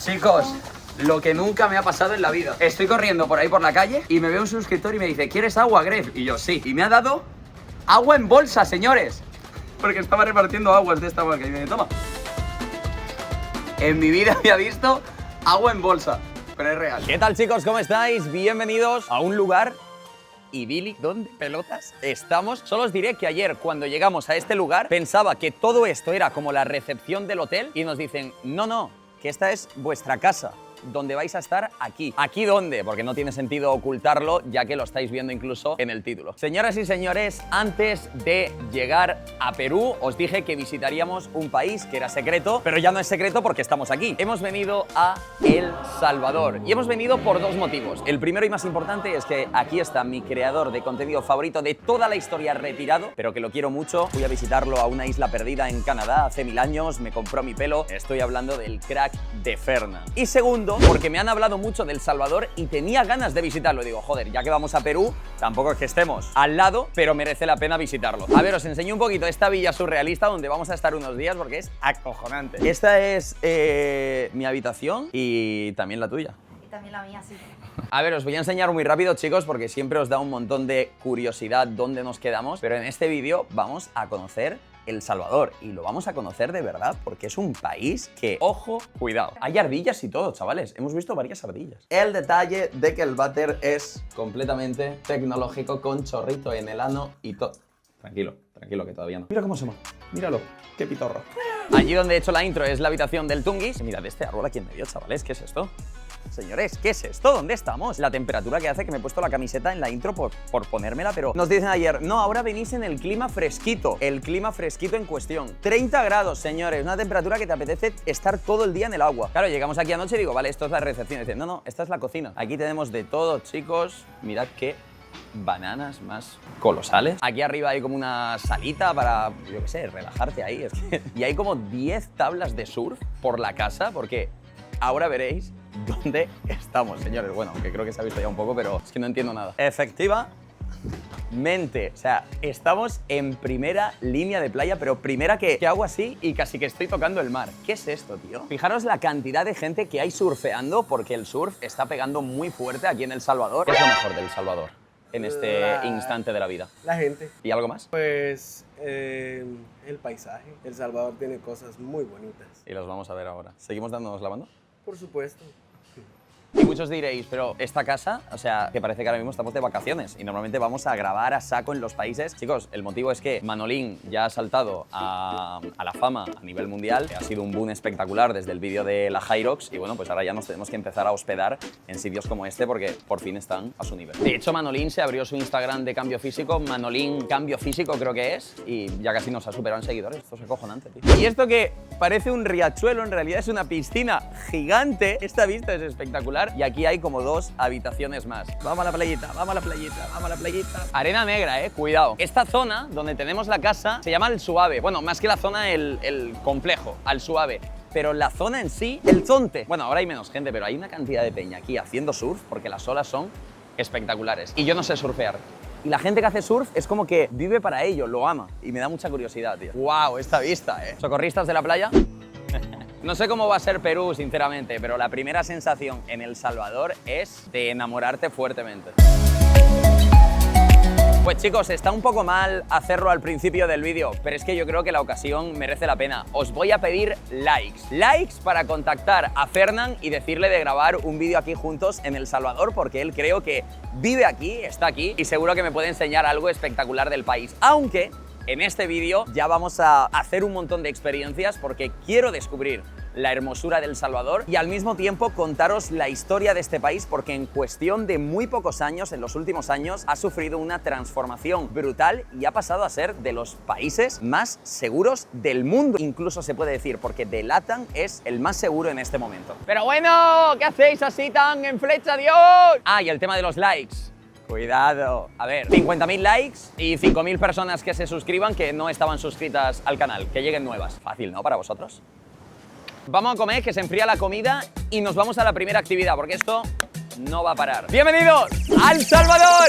Chicos, lo que nunca me ha pasado en la vida. Estoy corriendo por ahí por la calle y me ve un suscriptor y me dice, ¿quieres agua, Gref? Y yo, sí. Y me ha dado agua en bolsa, señores. Porque estaba repartiendo aguas de esta marca y me dice, toma. En mi vida había visto agua en bolsa, pero es real. ¿Qué tal, chicos? ¿Cómo estáis? Bienvenidos a un lugar idílico. ¿Dónde pelotas estamos? Solo os diré que ayer, cuando llegamos a este lugar, pensaba que todo esto era como la recepción del hotel y nos dicen, no, que esta es vuestra casa, donde vais a estar aquí. ¿Aquí dónde? Porque no tiene sentido ocultarlo, ya que lo estáis viendo incluso en el título. Señoras y señores, antes de llegar a Perú, os dije que visitaríamos un país que era secreto, pero ya no es secreto porque estamos aquí. Hemos venido a El Salvador y hemos venido por dos motivos. El primero y más importante es que aquí está mi creador de contenido favorito de toda la historia retirado, pero que lo quiero mucho. Fui a visitarlo a una isla perdida en Canadá hace 1000 años, me compró mi pelo. Estoy hablando del crack de Fernan. Y segundo, porque me han hablado mucho del Salvador y tenía ganas de visitarlo. Y digo, joder, ya que vamos a Perú, tampoco es que estemos al lado, pero merece la pena visitarlo. A ver, os enseño un poquito esta villa surrealista donde vamos a estar unos días porque es acojonante. Esta es mi habitación y también la tuya. Y también la mía, sí. A ver, os voy a enseñar muy rápido, chicos, porque siempre os da un montón de curiosidad dónde nos quedamos, pero en este vídeo vamos a conocer El Salvador y lo vamos a conocer de verdad porque es un país que, ojo, cuidado. Hay ardillas y todo, chavales. Hemos visto varias ardillas. El detalle de que el váter es completamente tecnológico con chorrito en el ano y todo. Tranquilo, que todavía no. Mira cómo se mueve. Míralo, qué pitorro. Allí donde he hecho la intro es la habitación del Tunguis. Mirad este árbol aquí en medio, chavales. ¿Qué es esto? Señores, ¿qué es esto? ¿Dónde estamos? La temperatura que hace que me he puesto la camiseta en la intro por ponérmela, pero nos dicen ayer, no, ahora venís en el clima fresquito. El clima fresquito en cuestión. 30 grados, señores, una temperatura que te apetece estar todo el día en el agua. Claro, llegamos aquí anoche y digo, vale, esto es la recepción. Y dicen, no, esta es la cocina. Aquí tenemos de todo, chicos. Mirad qué bananas más colosales. Aquí arriba hay como una salita para, yo qué sé, relajarte ahí. Y hay como 10 tablas de surf por la casa, porque ahora veréis dónde estamos, señores. Bueno, aunque creo que se ha visto ya un poco, pero es que no entiendo nada. Efectivamente, o sea, estamos en primera línea de playa, pero primera que hago así y casi que estoy tocando el mar. ¿Qué es esto, tío? Fijaros la cantidad de gente que hay surfeando, porque el surf está pegando muy fuerte aquí en El Salvador. ¿Qué es lo mejor del Salvador en este instante de la vida? La gente. ¿Y algo más? Pues el paisaje. El Salvador tiene cosas muy bonitas. Y las vamos a ver ahora. ¿Seguimos dándonos la mano? Por supuesto. Y muchos diréis, pero esta casa, o sea, que parece que ahora mismo estamos de vacaciones y normalmente vamos a grabar a saco en los países. Chicos, el motivo es que Manolín ya ha saltado a la fama a nivel mundial. Ha sido un boom espectacular desde el vídeo de la Hyrox y bueno, pues ahora ya nos tenemos que empezar a hospedar en sitios como este porque por fin están a su nivel. De hecho, Manolín se abrió su Instagram de cambio físico, Manolín Cambio Físico creo que es, y ya casi nos ha superado en seguidores. Esto es acojonante, tío. Y esto que parece un riachuelo, en realidad es una piscina gigante. Esta vista es espectacular. Y aquí hay como 2 habitaciones más. Vamos a la playita, vamos a la playita, vamos a la playita. Arena negra, cuidado. Esta zona donde tenemos la casa se llama El Suave. Bueno, más que la zona, el complejo, Al Suave. Pero la zona en sí, El Zonte. Bueno, ahora hay menos gente, pero hay una cantidad de peña aquí haciendo surf porque las olas son espectaculares. Y yo no sé surfear. Y la gente que hace surf es como que vive para ello, lo ama. Y me da mucha curiosidad, tío. ¡Wow! Esta vista, ¿Socorristas de la playa? No sé cómo va a ser Perú, sinceramente, pero la primera sensación en El Salvador es de enamorarte fuertemente. Pues chicos, está un poco mal hacerlo al principio del vídeo, pero es que yo creo que la ocasión merece la pena. Os voy a pedir likes. Likes para contactar a Fernan y decirle de grabar un vídeo aquí juntos en El Salvador, porque él creo que vive aquí, está aquí, y seguro que me puede enseñar algo espectacular del país. Aunque en este vídeo ya vamos a hacer un montón de experiencias porque quiero descubrir la hermosura del Salvador y al mismo tiempo contaros la historia de este país porque en cuestión de muy pocos años, en los últimos años, ha sufrido una transformación brutal y ha pasado a ser de los países más seguros del mundo. Incluso se puede decir porque de LATAM es el más seguro en este momento. Pero bueno, ¿qué hacéis así tan en flecha, Dios? Ah, y el tema de los likes. Cuidado. A ver, 50.000 likes y 5.000 personas que se suscriban que no estaban suscritas al canal, que lleguen nuevas. Fácil, ¿no? Para vosotros. Vamos a comer, que se enfría la comida y nos vamos a la primera actividad, porque esto no va a parar. ¡Bienvenidos al Salvador!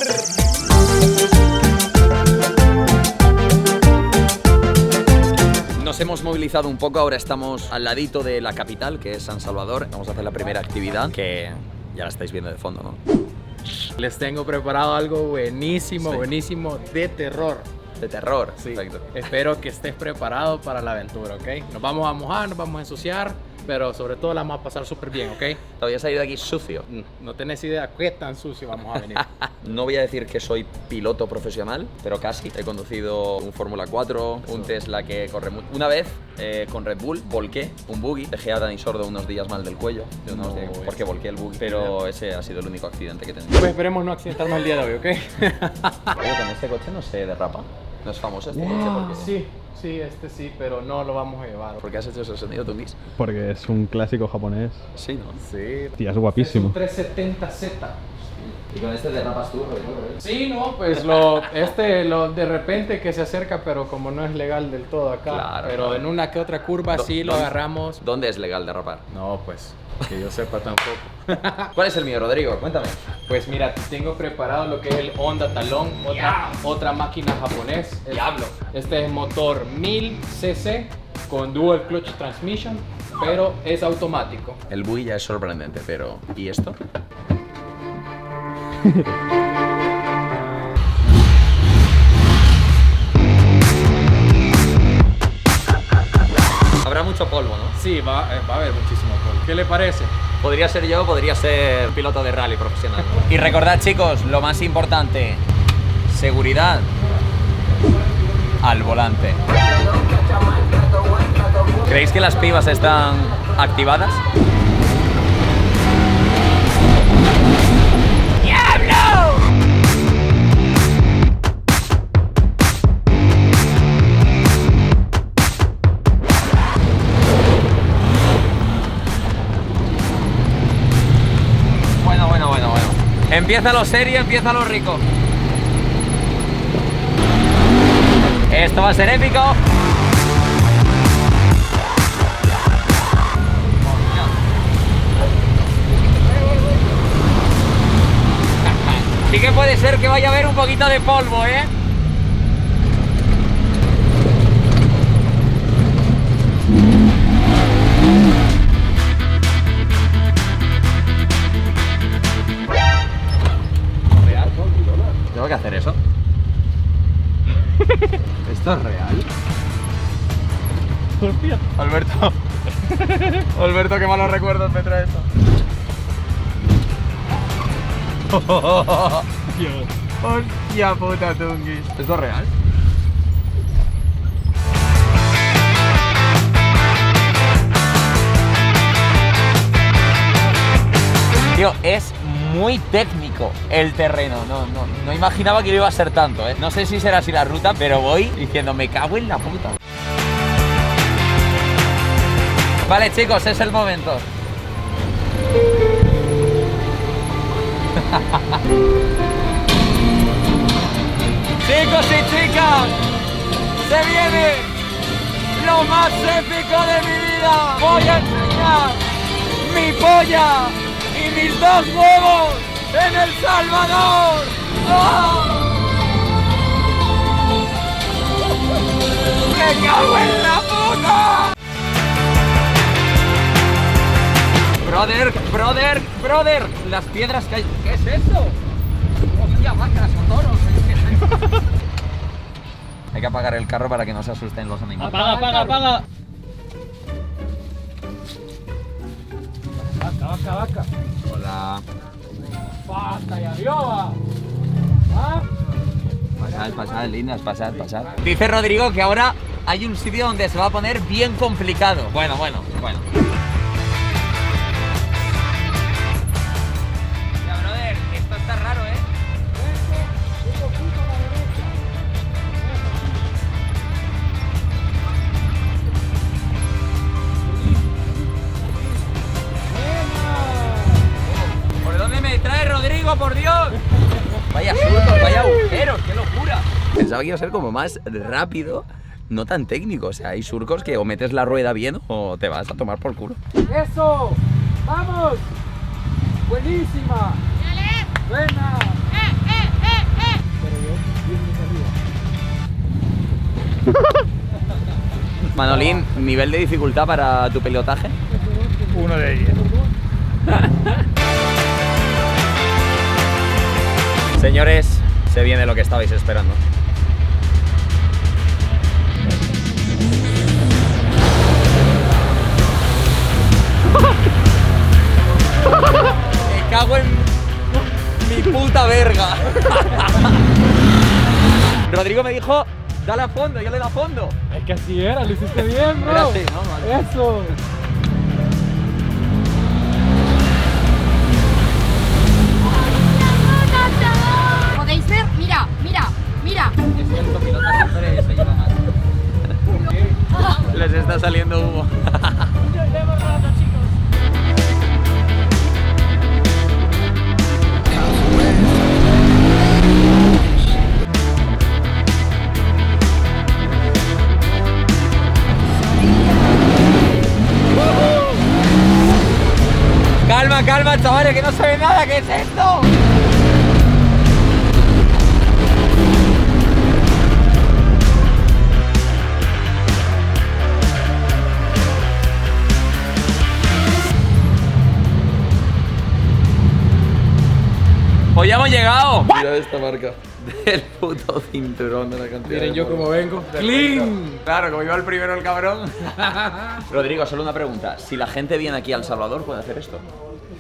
Nos hemos movilizado un poco, ahora estamos al ladito de la capital, que es San Salvador. Vamos a hacer la primera actividad, que ya la estáis viendo de fondo, ¿no? Les tengo preparado algo buenísimo, Sí. buenísimo de terror. De terror. Sí. Perfecto. Espero que estés preparado para la aventura, ¿ok? Nos vamos a mojar, nos vamos a ensuciar, pero sobre todo la vamos a pasar súper bien, ¿ok? Todavía salido de aquí sucio. No tenés idea qué tan sucio vamos a venir. No voy a decir que soy piloto profesional, pero casi. He conducido un Fórmula 4, un Tesla que corre mucho. Una vez con Red Bull volqué un buggy, dejé a Dani sordo unos días mal del cuello, porque volqué el buggy, pero ese ha sido el único accidente que he tenido. Pues esperemos no accidentarnos el día de hoy, ¿ok? Oye, con este coche no se derrapa. No es famoso este coche porque... Sí, este sí, pero no lo vamos a llevar. ¿Por qué has hecho ese sonido tú, Miss? Porque es un clásico japonés. Sí, ¿no? Sí. Tía, es guapísimo. Es un 370Z. ¿Y con este derrapas tú, Rodrigo? Sí, no, pues de repente que se acerca, pero como no es legal del todo acá, Claro, pero claro. en una que otra curva sí lo agarramos. ¿Dónde es legal derrapar? No, pues, que yo sepa tampoco. ¿Cuál es el mío, Rodrigo? Cuéntame. Pues mira, tengo preparado lo que es el Honda Talón, otra máquina japonés. Diablo. Este es motor 1000 cc con dual clutch transmission, pero es automático. El buggy ya es sorprendente, pero... ¿y esto? Habrá mucho polvo, ¿no? Sí, va a haber muchísimo polvo. ¿Qué le parece? Podría ser yo, podría ser piloto de rally profesional. Y recordad, chicos, lo más importante, seguridad al volante. ¿Creéis que las pibas están activadas? Bueno. Empieza lo serio, empieza lo rico. Esto va a ser épico. Sí que puede ser que vaya a haber un poquito de polvo, ¿eh? ¿Tengo que hacer eso? ¿Esto es real? Hostia. Alberto. Alberto, qué malos recuerdos me trae esto. Dios. Hostia puta, Tungis. ¿Esto es real? Tío, es muy técnico el terreno. No imaginaba que iba a ser tanto, ¿eh? No sé si será así la ruta, pero voy diciendo, me cago en la puta. Vale, chicos, es el momento. Chicos y chicas, se viene lo más épico de mi vida. Voy a enseñar mi polla y mis 2 huevos en El Salvador. ¡Oh! ¡Me cago en la puta! Brother, las piedras que hay. ¿Qué es eso? Hostia, vacas o toros. Hay que apagar el carro para que no se asusten los animales. Apaga. Vaca. Hola. Basta, ya viola. ¿Ah? Pasad, lindas, pasad. Dice Rodrigo que ahora hay un sitio donde se va a poner bien complicado. Bueno. Ya, brother, esto está raro, ¿eh? ¿Por dónde me trae Rodrigo, por Dios? Vaya surcos, vaya agujeros, qué locura. Pensaba que iba a ser como más rápido, no tan técnico. O sea, hay surcos que o metes la rueda bien o te vas a tomar por culo. ¡Eso! ¡Vamos! ¡Buenísima! ¡Buena! Manolín, nivel de dificultad para tu pilotaje. 1 de 10. Señores, se viene lo que estabais esperando. Me cago en mi puta verga. Rodrigo me dijo, dale a fondo, yo le da a fondo. Es que así era, lo hiciste bien, bro. Era así, ¿no? Vale. Eso. ¿Podéis ver? Mira, mira, mira. Les está saliendo humo. Calma, calma, chavales, que no se ve nada. ¿Qué es esto? Pues ya hemos llegado. Mira esta marca. Del puto cinturón de la cantidad. Miren yo cómo vengo. ¡Clean! Claro, como iba el primero el cabrón. Rodrigo, solo una pregunta. Si la gente viene aquí a El Salvador, ¿puede hacer esto?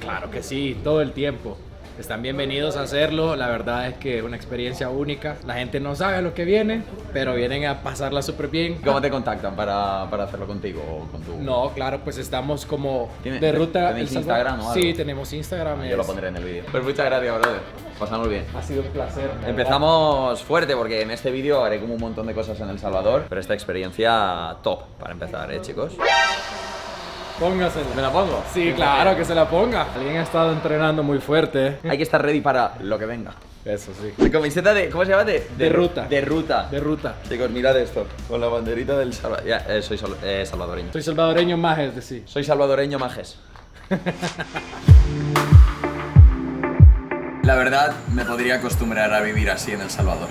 Claro que sí, todo el tiempo. Están bienvenidos a hacerlo. La verdad es que es una experiencia única. La gente no sabe a lo que viene, pero vienen a pasarla súper bien. ¿Cómo te contactan para hacerlo contigo o con tu...? No, claro, pues estamos como ¿Tiene- de ruta. tenéis El Salvador. Instagram o algo? Sí, tenemos Instagram. Yo lo pondré en el vídeo. Pues muchas gracias, brother. Pasamos bien. Ha sido un placer. Empezamos fuerte porque en este vídeo haré como un montón de cosas en El Salvador, pero esta experiencia top para empezar, chicos. Póngasela. ¿Me la pongo? Sí, claro, que se la ponga. Alguien ha estado entrenando muy fuerte. Hay que estar ready para lo que venga. Eso sí. Mi camiseta de... ¿Cómo se llama? De ruta. De ruta. De ruta. Chicos, mirad esto. Con la banderita del Salvador. Ya, soy salvadoreño. Soy salvadoreño más, es decir. Soy salvadoreño majes. La verdad, me podría acostumbrar a vivir así en El Salvador.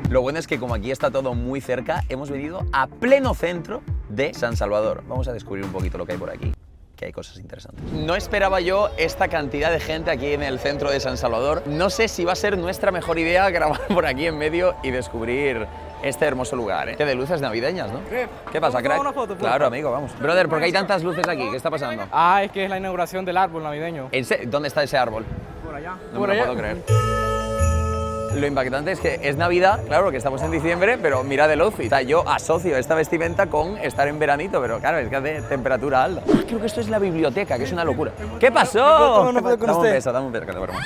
Lo bueno es que como aquí está todo muy cerca, hemos venido a pleno centro de San Salvador. Vamos a descubrir un poquito lo que hay por aquí, que hay cosas interesantes. No esperaba yo esta cantidad de gente aquí en el centro de San Salvador. No sé si va a ser nuestra mejor idea grabar por aquí en medio y descubrir este hermoso lugar, ¿eh? Qué de luces navideñas, ¿no? ¿Qué pasa, crack? Claro, amigo, vamos. Brother, ¿por qué hay tantas luces aquí? ¿Qué está pasando? Ah, es que es la inauguración del árbol navideño. ¿Dónde está ese árbol? Por allá. No me lo puedo creer. Lo impactante es que es Navidad, claro, que estamos en diciembre, pero mirad el outfit. O sea, yo asocio esta vestimenta con estar en veranito, pero claro, es que hace temperatura alta. Ah, creo que esto es la biblioteca, que es una locura. ¿Qué pasó? No puedo con usted. Dame un beso, que te broma.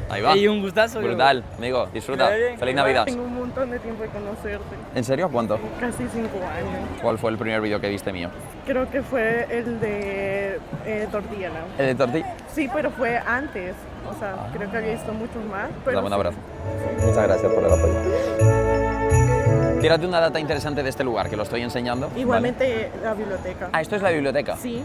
Ahí va. Y un gustazo. Brutal, amigo, disfruta. Feliz Navidad. Tengo un montón de tiempo de conocerte, ¿En serio? ¿Cuánto? casi 5 años. ¿Cuál fue el primer vídeo que viste mío? Creo que fue el de tortilla, ¿no? ¿El de tortilla? Sí, pero fue antes. O sea, creo que había visto muchos más. Pero Dame un sí. abrazo. Muchas gracias por el apoyo. Tírate una data interesante de este lugar, que lo estoy enseñando. ¿vale? Igualmente la biblioteca. Ah, esto es la biblioteca. Sí.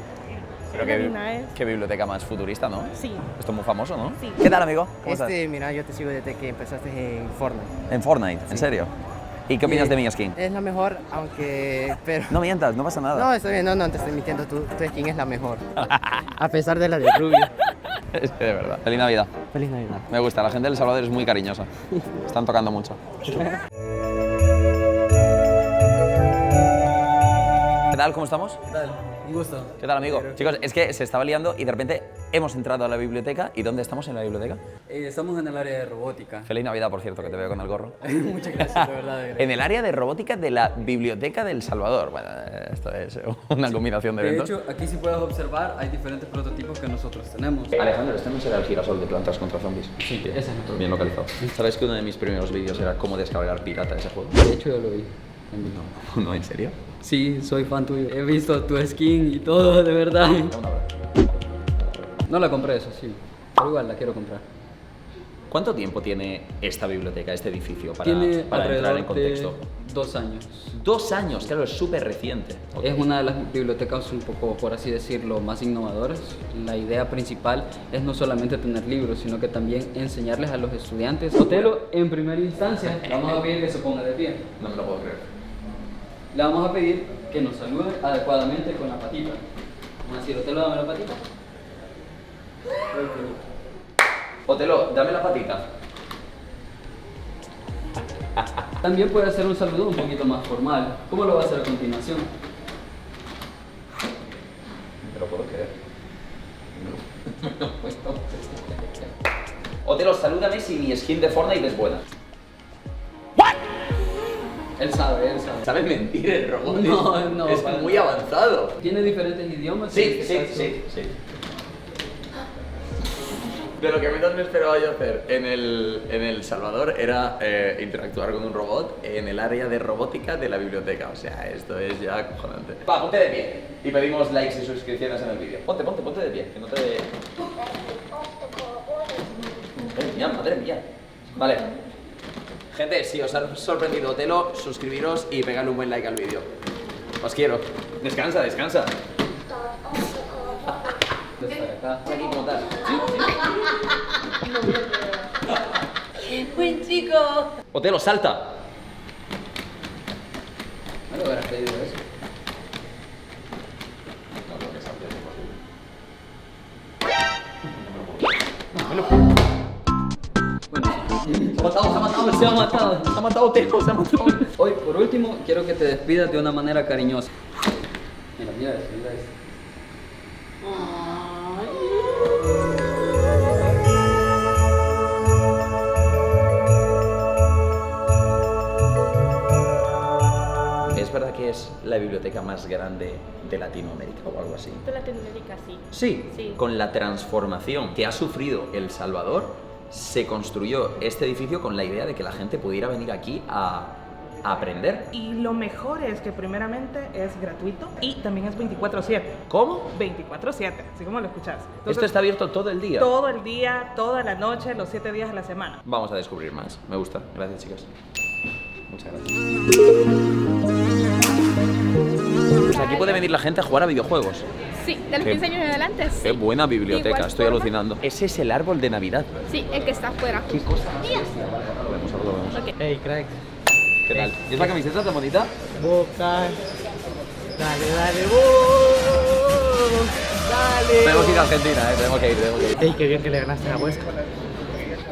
Pero La Linares. qué biblioteca más futurista, ¿no? Sí. Esto es muy famoso, ¿no? Sí. ¿Qué tal, amigo? ¿Cómo estás? Mira, yo te sigo desde que empezaste en Fortnite. En Fortnite, ¿en serio? ¿Y qué opinas de mi skin? Es la mejor, aunque... pero... No mientas, no pasa nada. No, está bien, no, te estoy mintiendo, tu skin es la mejor. A pesar de la de Rubio. Es que de verdad. Feliz Navidad. Feliz Navidad. Me gusta, la gente de El Salvador es muy cariñosa. Están tocando mucho. ¿Qué tal? ¿Cómo estamos? ¿Qué tal? Un gusto. ¿Qué tal, amigo? Chicos, es que se estaba liando y de repente hemos entrado a la biblioteca. ¿Y dónde estamos en la biblioteca? Estamos en el área de robótica. Feliz Navidad, por cierto, que te veo con el gorro. Muchas gracias, de verdad. En el área de robótica de la Biblioteca del Salvador. Bueno, esto es una combinación de De eventos. hecho, aquí si puedes observar, hay diferentes prototipos que nosotros tenemos. Alejandro, ¿este no será el girasol de Plantas contra Zombies? Sí, ese es nuestro. Bien localizado. ¿Sabes que uno de mis primeros vídeos era cómo descargar pirata ese juego? De hecho, yo lo vi. No, ¿en serio? Sí, soy fan tuyo. He visto tu skin y todo, de verdad. No la compré, eso sí. Pero igual la quiero comprar. ¿Cuánto tiempo tiene esta biblioteca, este edificio, para Tiene entrar en alrededor contexto? de 2 años. 2 años, claro, es súper reciente. Ok. Es una de las bibliotecas un poco, por así decirlo, más innovadoras. La idea principal es no solamente tener libros, sino que también enseñarles a los estudiantes. Otelo, en primera instancia, le vamos a pedir que se ponga de pie. No me lo puedo creer. Le vamos a pedir que nos salude adecuadamente con la patita. Vamos a decir, Otelo, dame la patita. Otelo, dame la patita. También puede hacer un saludo un poquito más formal. ¿Cómo lo va a hacer a continuación? Me lo puedo creer. Otelo, salúdame si mi skin de Fortnite es buena. Él sabe, él sabe. ¿Sabes mentir el robot? No, es para muy nada. avanzado. Tiene diferentes idiomas. Sí, en este sí, caso. sí. De lo que menos me esperaba yo hacer en El Salvador era interactuar con un robot en el área de robótica de la biblioteca. O sea, esto es ya acojonante. Va, ponte de pie y pedimos likes y suscripciones en el vídeo. Ponte de pie, que no te... Madre mía. Vale. Gente, si os ha sorprendido Otelo, suscribiros y pegadle un buen like al vídeo. Os quiero. Descansa, descansa. Desde acá. Aquí como tal. Buen chico. Otelo, salta. Me lo hubieras pedido eso. Se ha matado Otelo, se ha matado. Hoy, por último, quiero que te despidas de una manera cariñosa. Mira eso, mira eso. ¿Es verdad que es la biblioteca más grande de Latinoamérica o algo así? De Latinoamérica, sí. Sí, Sí. con la transformación que ha sufrido El Salvador, se construyó este edificio con la idea de que la gente pudiera venir aquí a aprender. Y lo mejor es que primeramente es gratuito y también es 24/7. ¿Cómo? 24/7, así como lo escuchas. Esto está abierto todo el día. Todo el día, toda la noche, los 7 días de la semana. Vamos a descubrir más. Me gusta. Gracias, chicas. Muchas gracias. Pues aquí puede venir la gente a jugar a videojuegos. Sí, de los Qué- 15 años en adelante, sí. Qué buena biblioteca, Igual estoy forma. alucinando. Ese es el árbol de Navidad. Sí, el que está afuera. ¿Qué cosa? Mira. Ahora lo vemos. Ok. Hey, crack. ¿Qué tal? ¿Es la camiseta tan bonita? Boca. Dale, vos. Dale. Tenemos que ir a Argentina, tenemos que ir. Hey, qué bien que le ganaste a Huesca.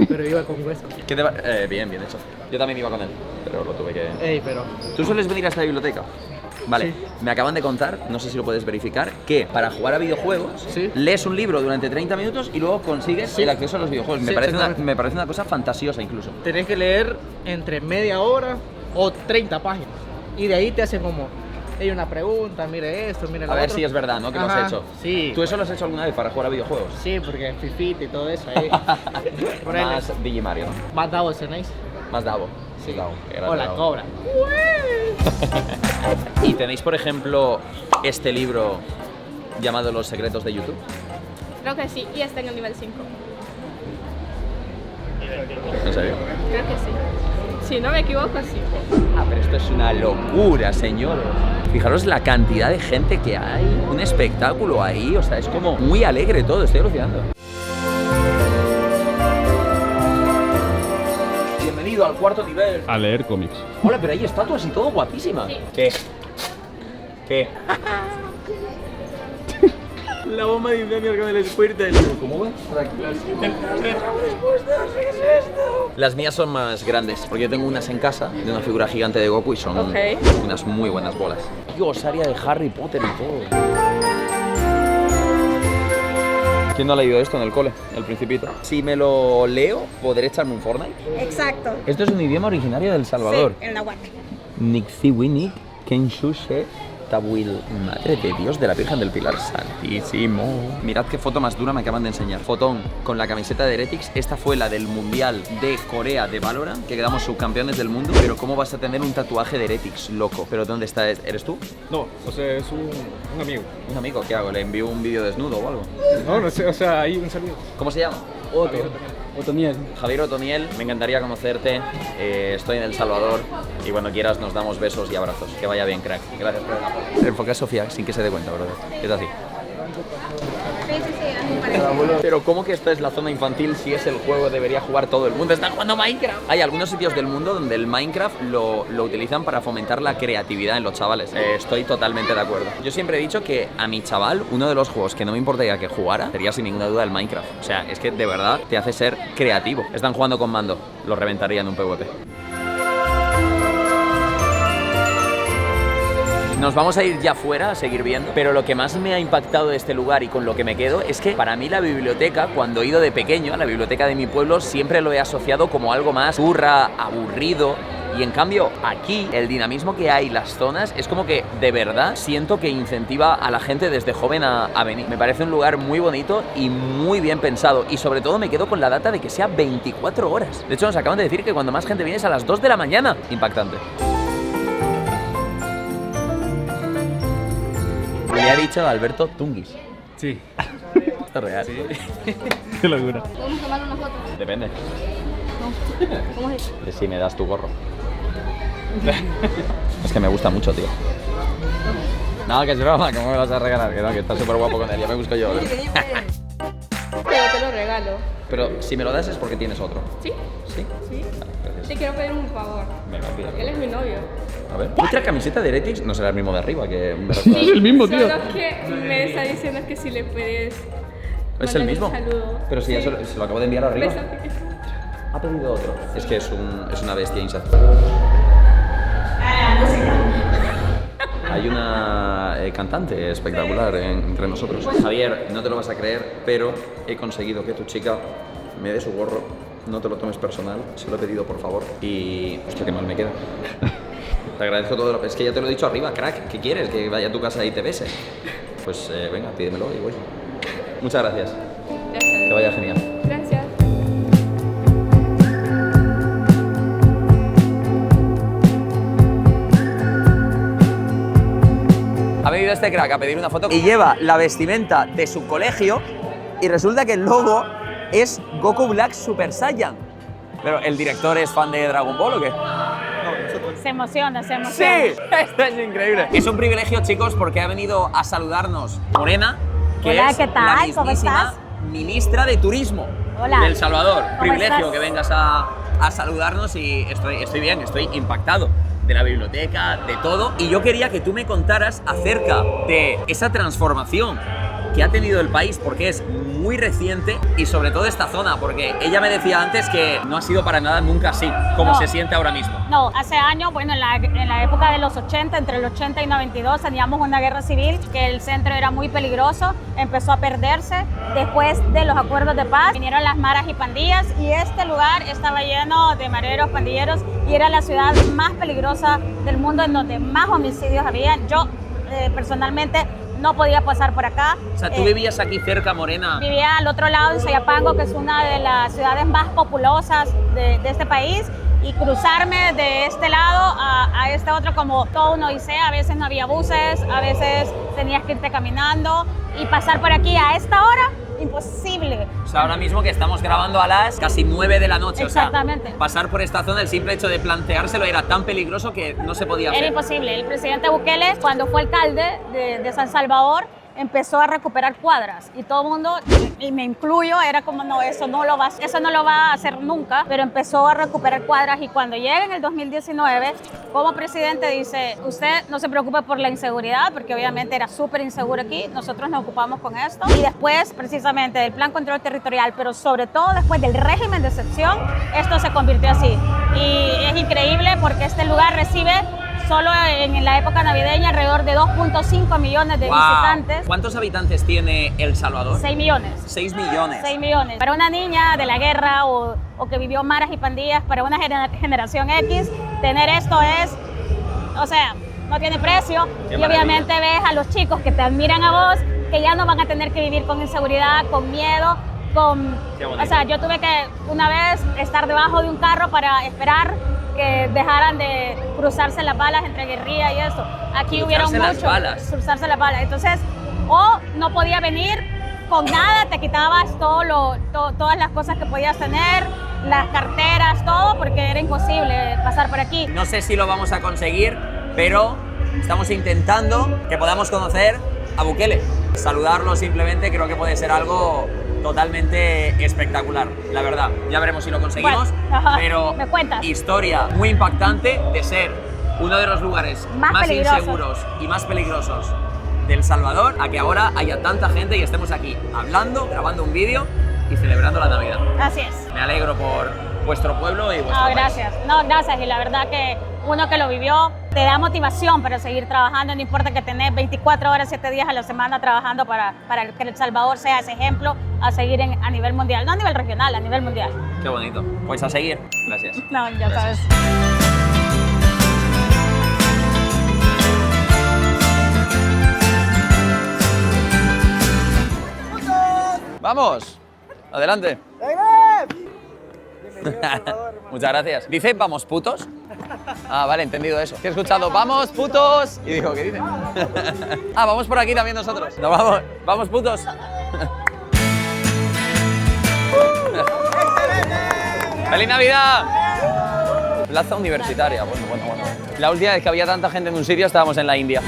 Pero iba con Huesca. ¿Qué te va? Bien hecho. Yo también iba con él, pero lo tuve que... Hey, pero. ¿Tú sueles venir a esta biblioteca? Vale, Sí. me acaban de contar, no sé si lo puedes verificar, que para jugar a videojuegos Sí. lees un libro durante 30 minutos y luego consigues Sí. el acceso a los videojuegos. Sí, me parece exactamente. una cosa fantasiosa incluso. Tenés que leer entre media hora o 30 páginas. Y de ahí te hacen como, hay una pregunta, mire esto, mire lo A ver otro. si es verdad, ¿no? Que lo Ajá, has hecho. Sí. ¿Tú eso lo has hecho alguna vez para jugar a videojuegos? Sí, porque Fifita y todo eso ahí. Por ahí Más Digimario, ¿no? más Davos tenéis. Más Davo. Sí. Davo, qué grande O la Davo. cobra. ¿Y tenéis, por ejemplo, este libro llamado Los secretos de YouTube? Creo que sí, y está en el nivel 5. ¿En serio? Creo que sí. Si no me equivoco, sí. Ah, pero esto es una locura, señores. Fijaros la cantidad de gente que hay, un espectáculo ahí, o sea, es como muy alegre todo, estoy alucinando. Bienvenido al cuarto nivel. A leer cómics. Hola, pero hay estatuas y todo guapísima. Sí. ¿Qué? ¿Qué? La bomba de incendio con el Squirtle. ¿Cómo va? Las mías son más grandes, porque yo tengo unas en casa de una figura gigante de Goku y son Ok. unas muy buenas bolas. Dios, área de Harry Potter y todo. ¿Quién no ha leído esto en el cole? El Principito. Si me lo leo, ¿podré echarme un Fortnite? Exacto. Esto es un idioma originario de El Salvador. en la UAC. Nixiwinik, Kenshushe, Tabuil. Madre de Dios de la Virgen del Pilar Santísimo. Mirad qué foto más dura me acaban de enseñar. Fotón con la camiseta de Heretics. Esta fue la del Mundial de Corea de Valorant, que quedamos subcampeones del mundo. Pero ¿cómo vas a tener un tatuaje de Heretics, loco? ¿Pero dónde está? ¿Eres tú? No, o sea, es un amigo. ¿Un amigo? ¿Qué hago? ¿Le envío un vídeo desnudo o algo? No, no sé, o sea, hay un saludo. ¿Cómo se llama? Otto. Otoniel. Javier Otoniel, me encantaría conocerte. Estoy en El Salvador y cuando quieras nos damos besos y abrazos. Que vaya bien, crack. Gracias por el apoyo. Enfoca a Sofía sin que se dé cuenta, brother. Es así. Pero ¿cómo que esta es la zona infantil si es el juego debería jugar todo el mundo? Está jugando Minecraft. Hay algunos sitios del mundo donde el Minecraft lo utilizan para fomentar la creatividad en los chavales. Estoy totalmente de acuerdo. Yo siempre he dicho que a mi chaval uno de los juegos que no me importaría que jugara sería sin ninguna duda el Minecraft. O sea, es que de verdad te hace ser creativo. Están jugando con mando, lo reventaría en un PvP. Nos vamos a ir ya fuera a seguir viendo, pero lo que más me ha impactado de este lugar y con lo que me quedo es que para mí la biblioteca, cuando he ido de pequeño a la biblioteca de mi pueblo, siempre lo he asociado como algo más turra, aburrido. Y en cambio, aquí, el dinamismo que hay, las zonas, es como que de verdad siento que incentiva a la gente desde joven a venir. Me parece un lugar muy bonito y muy bien pensado. Y sobre todo me quedo con la data de que sea 24 horas. De hecho, nos acaban de decir que cuando más gente viene es a las 2 de la mañana. Impactante. Le ha dicho Alberto Tunguis. Sí. Esto es real. Sí. Qué locura. ¿Podemos tomar una foto? Depende. No. ¿Cómo es eso? De si me das tu gorro. Es que me gusta mucho, tío. No, que es broma, ¿cómo me vas a regalar? Que no, que estás súper guapo con él, ya me busco yo. Pero te lo regalo. Pero si me lo das es porque tienes otro. ¿Sí? ¿Sí? Sí. Vale, gracias. Te quiero pedir un favor. Venga, pídelo. Él es mi novio. A ver. Otra camiseta de Heretics no será el mismo de arriba que me Es el mismo, tío. Solo que me está diciendo que si le puedes ¿Es el mandar mismo? un saludo. Pero si ya se lo acabo de enviar arriba. Beso. Ha pedido otro. Es que es una bestia Insat. Hay una cantante espectacular entre nosotros. Javier, no te lo vas a creer, pero he conseguido que tu chica me dé su gorro. No te lo tomes personal, se lo he pedido por favor. Y hostia, qué mal me queda. Te agradezco todo lo... Es que ya te lo he dicho arriba, crack. ¿Qué quieres? ¿Que vaya a tu casa y te bese? Pues venga, pídemelo y voy. Muchas gracias. Gracias. Que vaya genial. Gracias. Ha venido este crack a pedir una foto y lleva la vestimenta de su colegio y resulta que el logo es Goku Black Super Saiyan. Pero ¿el director es fan de Dragon Ball o qué? Se emociona, se emociona. ¡Sí! Esto es increíble. Es un privilegio, chicos, porque ha venido a saludarnos Morena, que Hola, es ¿qué tal? la ¿Cómo mismísima estás? ministra de Turismo Hola. de El Salvador. ¿Cómo Privilegio estás? que vengas a saludarnos y estoy bien, estoy impactado de la biblioteca, de todo. Y yo quería que tú me contaras acerca de esa transformación que ha tenido el país, porque es muy reciente, y sobre todo esta zona, porque ella me decía antes que no ha sido para nada nunca así, como No. se siente ahora mismo. No, hace años, bueno, en la época de los 80, entre el 80 y 92, teníamos una guerra civil, que el centro era muy peligroso, empezó a perderse. Después de los acuerdos de paz, vinieron las maras y pandillas, y este lugar estaba lleno de mareros, pandilleros, y era la ciudad más peligrosa del mundo, en donde más homicidios había. Yo, personalmente, no podía pasar por acá. O sea, tú vivías aquí cerca, Morena. Vivía al otro lado, en Soyapango, que es una de las ciudades más populosas de este país, y cruzarme de este lado a este otro como todo uno dice, a veces no había buses, a veces tenías que irte caminando, y pasar por aquí a esta hora, imposible. O sea, ahora mismo que estamos grabando a las casi 9 de la noche. Exactamente. O sea, pasar por esta zona, el simple hecho de planteárselo era tan peligroso que no se podía hacer. Era imposible. El presidente Bukele, cuando fue alcalde de San Salvador, empezó a recuperar cuadras, y todo el mundo, y me incluyo, era como no, eso no lo va a hacer nunca, pero empezó a recuperar cuadras. Y cuando llega en el 2019, como presidente dice, usted no se preocupe por la inseguridad, porque obviamente era súper inseguro aquí, nosotros nos ocupamos con esto. Y después, precisamente, del plan control territorial, pero sobre todo después del régimen de excepción, esto se convirtió así. Y es increíble porque este lugar recibe solo en la época navideña alrededor de 2.5 millones de visitantes. ¿Cuántos habitantes tiene El Salvador? 6 millones. 6 millones. 6 millones. Para una niña de la guerra o que vivió maras y pandillas, para una generación X, tener esto es, o sea, no tiene precio. Qué y maravilla. obviamente ves a los chicos que te admiran a vos, que ya no van a tener que vivir con inseguridad, con miedo, o sea, yo tuve que una vez estar debajo de un carro para esperar que dejaran de cruzarse las balas entre guerrilla y eso. Aquí hubieron Cruzarse las muchos. balas. Cruzarse las balas. Entonces, o no podía venir con nada te quitabas todas las cosas que podías tener, las carteras, todo, porque era imposible pasar por aquí. No sé si lo vamos a conseguir, pero estamos intentando que podamos conocer a Bukele. Saludarlo simplemente creo que puede ser algo totalmente espectacular, la verdad. Ya veremos si lo conseguimos, Bueno, pero me cuentas. historia muy impactante de ser uno de los lugares Más más peligrosos. inseguros y más peligrosos del Salvador, a que ahora haya tanta gente y estemos aquí hablando, grabando un vídeo y celebrando la Navidad. Así es. Me alegro por vuestro pueblo y vuestro país. Gracias. No, gracias. Y la verdad que uno que lo vivió te da motivación para seguir trabajando. No importa que tenés 24 horas, 7 días a la semana trabajando para que El Salvador sea ese ejemplo a seguir a nivel mundial. No a nivel regional, a nivel mundial. Qué bonito. Pues a seguir. Gracias. No, ya sabes. ¡Vamos! Adelante. Muchas gracias. ¿Dice vamos putos? Ah, vale, entendido eso. Que he escuchado vamos putos y digo, ¿qué dice? Ah, vamos por aquí también nosotros. No, vamos putos. ¡Feliz Navidad! Plaza Universitaria, bueno. La última vez que había tanta gente en un sitio estábamos en la India.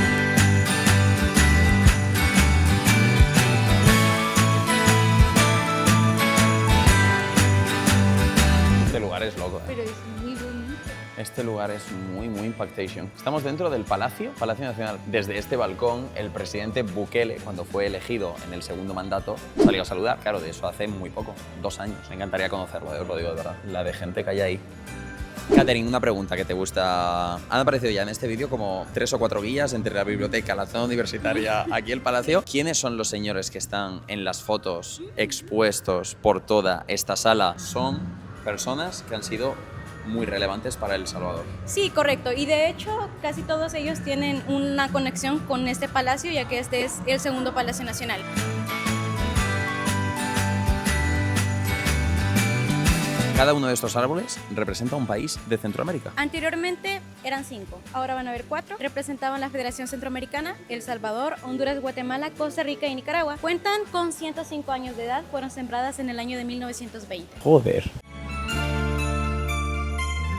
Este lugar es loco, ¿eh? Pero es muy bonito. Este lugar es muy impactation. Estamos dentro del Palacio Nacional. Desde este balcón, el presidente Bukele, cuando fue elegido en el segundo mandato, salió a saludar. Claro, de eso hace muy poco, 2 años. Me encantaría conocerlo, os lo digo de verdad. La de gente que hay ahí. Catherine, una pregunta que te gusta. Han aparecido ya en este vídeo como 3 o 4 guías entre la biblioteca, la zona universitaria, aquí el palacio. ¿Quiénes son los señores que están en las fotos expuestos por toda esta sala? Son personas que han sido muy relevantes para El Salvador. Sí, correcto. Y de hecho, casi todos ellos tienen una conexión con este palacio, ya que este es el segundo Palacio Nacional. Cada uno de estos árboles representa un país de Centroamérica. Anteriormente eran 5, ahora van a haber 4. Representaban la Federación Centroamericana, El Salvador, Honduras, Guatemala, Costa Rica y Nicaragua. Cuentan con 105 años de edad, fueron sembradas en el año de 1920. Joder.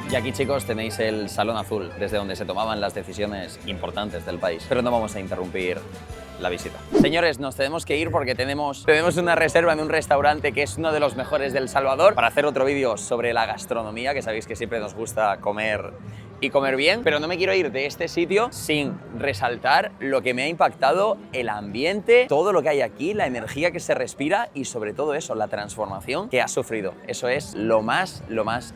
Y aquí, chicos, tenéis el Salón Azul, desde donde se tomaban las decisiones importantes del país. Pero no vamos a interrumpir la visita. Señores, nos tenemos que ir porque tenemos una reserva en un restaurante que es uno de los mejores del Salvador para hacer otro vídeo sobre la gastronomía, que sabéis que siempre nos gusta comer y comer bien, pero no me quiero ir de este sitio sin resaltar lo que me ha impactado, el ambiente, todo lo que hay aquí, la energía que se respira y sobre todo eso, la transformación que ha sufrido. Eso es lo más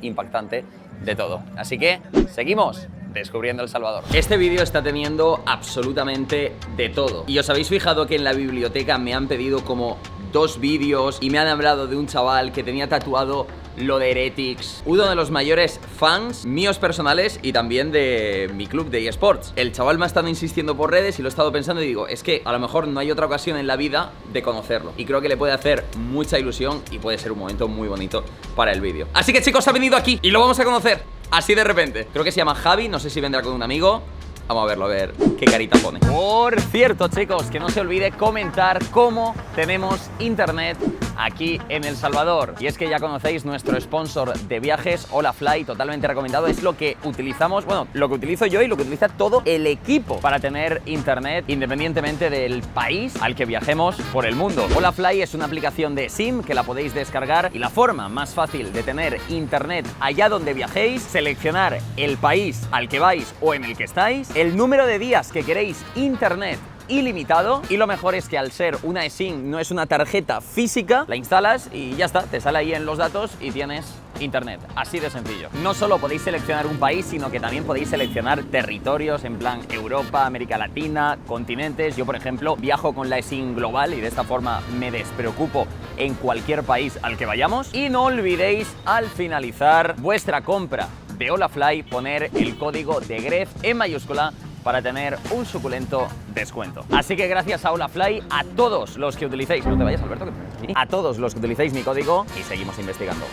impactante de todo. Así que seguimos descubriendo El Salvador. Este vídeo está teniendo absolutamente de todo. Y os habéis fijado que en la biblioteca me han pedido como 2 vídeos y me han hablado de un chaval que tenía tatuado lo de Heretics, uno de los mayores fans míos personales y también de mi club de eSports. El chaval me ha estado insistiendo por redes y lo he estado pensando y digo, es que a lo mejor no hay otra ocasión en la vida de conocerlo y creo que le puede hacer mucha ilusión y puede ser un momento muy bonito para el vídeo. Así que, chicos, ha venido aquí y lo vamos a conocer así de repente. Creo que se llama Javi, no sé si vendrá con un amigo. Vamos a verlo, a ver qué carita pone. Por cierto, chicos, que no se olvide comentar cómo tenemos internet aquí en El Salvador. Y es que ya conocéis nuestro sponsor de viajes, Holafly, totalmente recomendado. Es lo que utilizamos, bueno, lo que utilizo yo y lo que utiliza todo el equipo para tener internet independientemente del país al que viajemos por el mundo. Holafly es una aplicación de SIM que la podéis descargar y la forma más fácil de tener internet allá donde viajéis, seleccionar el país al que vais o en el que estáis, el número de días que queréis internet ilimitado y lo mejor es que al ser una eSIM no es una tarjeta física, la instalas y ya está, te sale ahí en los datos y tienes internet, así de sencillo. No solo podéis seleccionar un país, sino que también podéis seleccionar territorios en plan Europa, América Latina, continentes. Yo, por ejemplo, viajo con la eSIM global y de esta forma me despreocupo en cualquier país al que vayamos. Y no olvidéis al finalizar vuestra compra de Holafly poner el código de Gref en mayúscula para tener un suculento descuento. Así que gracias a Holafly, a todos los que utilicéis, no te vayas, Alberto, que a todos los que utilicéis mi código y seguimos investigando.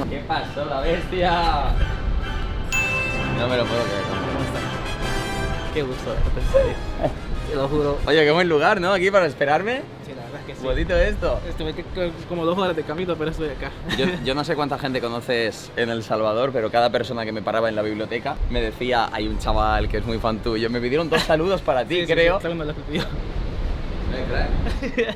¿Qué pasó, la bestia? No me lo puedo creer. ¿Cómo Qué gusto verte, en serio. Te lo juro. Oye, qué buen lugar, ¿no? Aquí para esperarme. Sí, la verdad es que sí. Bonito esto. Estuve como 2 horas de camino, pero estoy acá. Yo no sé cuánta gente conoces en El Salvador, pero cada persona que me paraba en la biblioteca me decía, hay un chaval que es muy fan tuyo. Me pidieron 2 saludos para ti, creo. Sí, segundo lo pidió.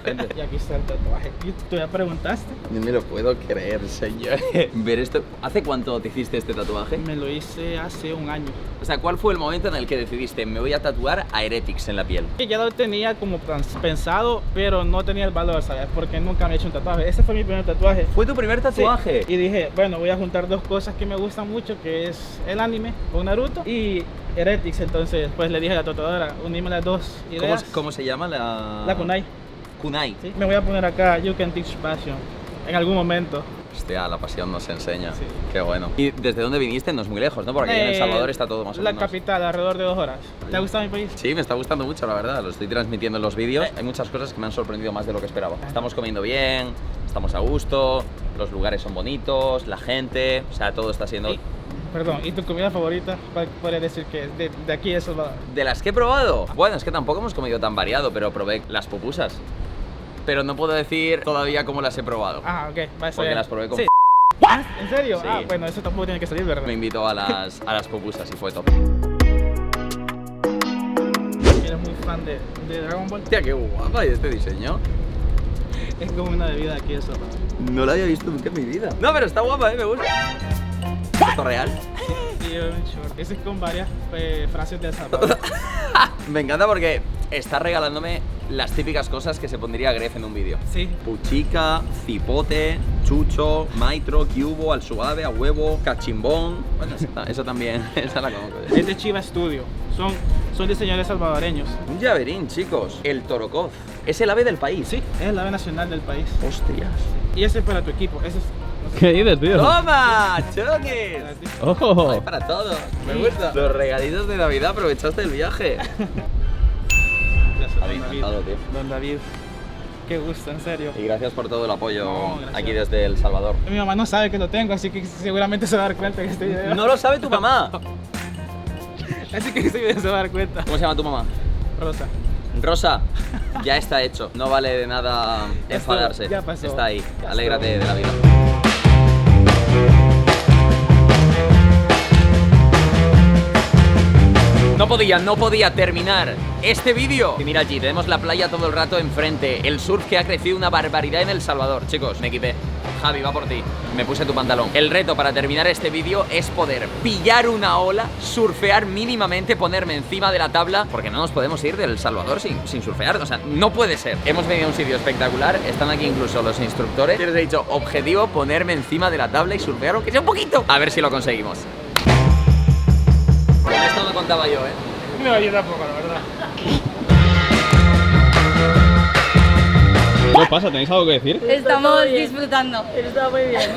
Vente. Y aquí está el tatuaje. ¿Tú ya preguntaste? No me lo puedo creer, señor. Ver esto. ¿Hace cuánto te hiciste este tatuaje? Me lo hice hace 1 año. O sea, ¿cuál fue el momento en el que decidiste, me voy a tatuar a Heretics en la piel? Que ya lo tenía como pensado, pero no tenía el valor, ¿sabes? Porque nunca me he hecho un tatuaje. Ese fue mi primer tatuaje. ¿Fue tu primer tatuaje? Sí. Y dije, bueno, voy a juntar 2 cosas que me gustan mucho, que es el anime con Naruto y Heretics. Entonces, pues le dije a la tatuadora, unimos las 2 ideas. ¿Cómo se llama la kunai? Kunai. Sí. Me voy a poner acá, You Can Teach Passion, en algún momento. Hostia, la pasión nos enseña. Sí. Qué bueno. ¿Y desde dónde viniste? No es muy lejos, ¿no? Porque aquí en El Salvador está todo más o menos. La capital, alrededor de 2 horas. ¿Te ha gustado mi país? Sí, me está gustando mucho, la verdad. Lo estoy transmitiendo en los vídeos. Hay muchas cosas que me han sorprendido más de lo que esperaba. Estamos comiendo bien, estamos a gusto, los lugares son bonitos, la gente, o sea, todo está siendo... Perdón, ¿y tu comida favorita? Podría decir que es de aquí de El Salvador. ¿De las que he probado? Bueno, es que tampoco hemos comido tan variado, pero probé las pupusas. Pero no puedo decir todavía cómo las he probado. Ah, ok, va a ser. Porque las probé con... Sí. ¿En serio? Sí. Ah, bueno, eso tampoco tiene que salir, ¿verdad? Me invitó a las pupusas y fue top. ¿Eres muy fan de Dragon Ball? Hostia, qué guapa este diseño. Es como una bebida aquí de El Salvador. No la había visto nunca en mi vida. No, pero está guapa, me gusta. ¿Esto es real? Sí, un short. Ese es con varias frases de El Salvador. Me encanta porque está regalándome las típicas cosas que se pondría Gref en un vídeo. Sí. Puchica, cipote, chucho, maitro, cubo, al suave, a huevo, cachimbón. Bueno, eso también, esa la conozco. Es de Chiva Studio. Son diseñadores salvadoreños. Un llaverín, chicos. El torocoz. Es el ave del país. Sí, es el ave nacional del país. Hostias. Y ese es para tu equipo. Ese es... ¿Qué dices, tío? ¡Toma, choques! ¡Oh! Hay para todos. Me gusta. Los regalitos de Navidad, aprovechaste el viaje. Gracias, don David. Encantado, tío. Don David. Qué gusto, en serio. Y gracias por todo el apoyo gracias. aquí desde El Salvador. Mi mamá no sabe que lo tengo, así que seguramente se va a dar cuenta que este video. No lo sabe tu mamá. Así que este video se va a dar cuenta. ¿Cómo se llama tu mamá? Rosa. Rosa, ya está hecho. No vale de nada enfadarse. Ya pasó. Está ahí. Ya Alégrate de la vida. No podía terminar este vídeo. Y mira allí, tenemos la playa todo el rato enfrente. El surf que ha crecido una barbaridad en El Salvador. Chicos, me equipé. Javi, va por ti. Me puse tu pantalón. El reto para terminar este vídeo es poder pillar una ola, surfear mínimamente, ponerme encima de la tabla, porque no nos podemos ir del Salvador sin surfear. O sea, no puede ser. Hemos venido a un sitio espectacular. Están aquí incluso los instructores. Les he dicho, objetivo, ponerme encima de la tabla y surfear, aunque sea un poquito. A ver si lo conseguimos. Con esto me contaba yo, No, yo tampoco, la verdad. ¿Qué pasa? ¿Tenéis algo que decir? Estamos disfrutando. Está muy bien.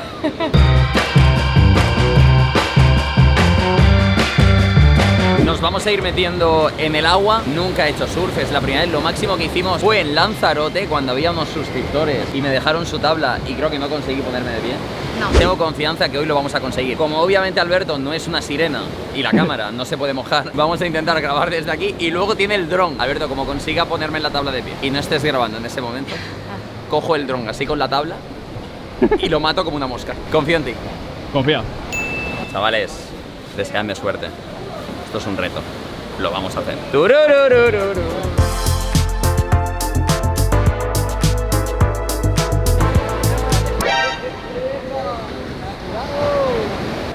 Nos vamos a ir metiendo en el agua. Nunca he hecho surf, es la primera vez. Lo máximo que hicimos fue en Lanzarote, cuando había unos suscriptores y me dejaron su tabla y creo que no conseguí ponerme de pie. No. Tengo confianza que hoy lo vamos a conseguir. Como obviamente Alberto no es una sirena y la cámara no se puede mojar, vamos a intentar grabar desde aquí y luego tiene el dron. Alberto, como consiga ponerme en la tabla de pie y no estés grabando en ese momento, cojo el dron así con la tabla y lo mato como una mosca. Confío en ti. Confía. Chavales, deseadme suerte. Esto es un reto. Lo vamos a hacer. ¡Turururururu!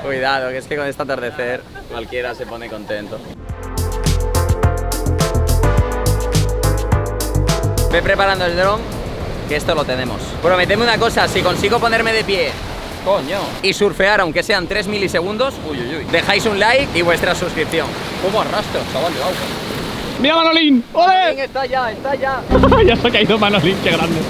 Cuidado, que es que con este atardecer cualquiera se pone contento. Ve preparando el dron, que esto lo tenemos. Prometedme una cosa, si consigo ponerme de pie, coño, y surfear aunque sean 3 milisegundos, uy, uy, uy, dejáis un like y vuestra suscripción. ¿Cómo arrastro, chaval? Vamos. ¡Mira Manolín! ¡Ole! Está ya, está ya. Ya se ha caído Manolín, qué grande.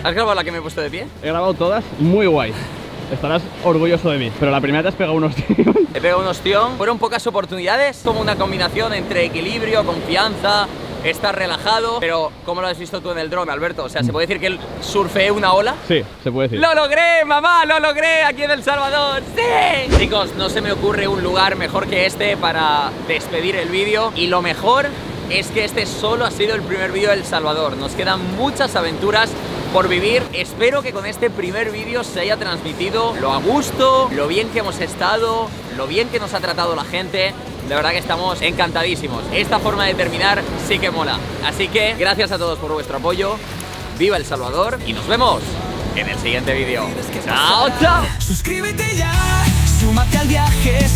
¿Has grabado la que me he puesto de pie? He grabado todas, muy guay. Estarás orgulloso de mí. Pero la primera te has pegado unos tíos. He pegado un ostión. Fueron pocas oportunidades, como una combinación entre equilibrio, confianza, estar relajado. Pero, ¿cómo lo has visto tú en el dron, Alberto? O sea, ¿se puede decir que surfeé una ola? Sí, se puede decir. ¡Lo logré, mamá! ¡Lo logré aquí en El Salvador! ¡Sí! Chicos, no se me ocurre un lugar mejor que este para despedir el vídeo. Y lo mejor es que este solo ha sido el primer vídeo de El Salvador. Nos quedan muchas aventuras por vivir. Espero que con este primer vídeo se haya transmitido lo a gusto, lo bien que hemos estado, lo bien que nos ha tratado la gente. De verdad que estamos encantadísimos. Esta forma de terminar sí que mola. Así que gracias a todos por vuestro apoyo. ¡Viva El Salvador! Y nos vemos en el siguiente vídeo. ¡Chao, chao! Suscríbete ya, súmate al viaje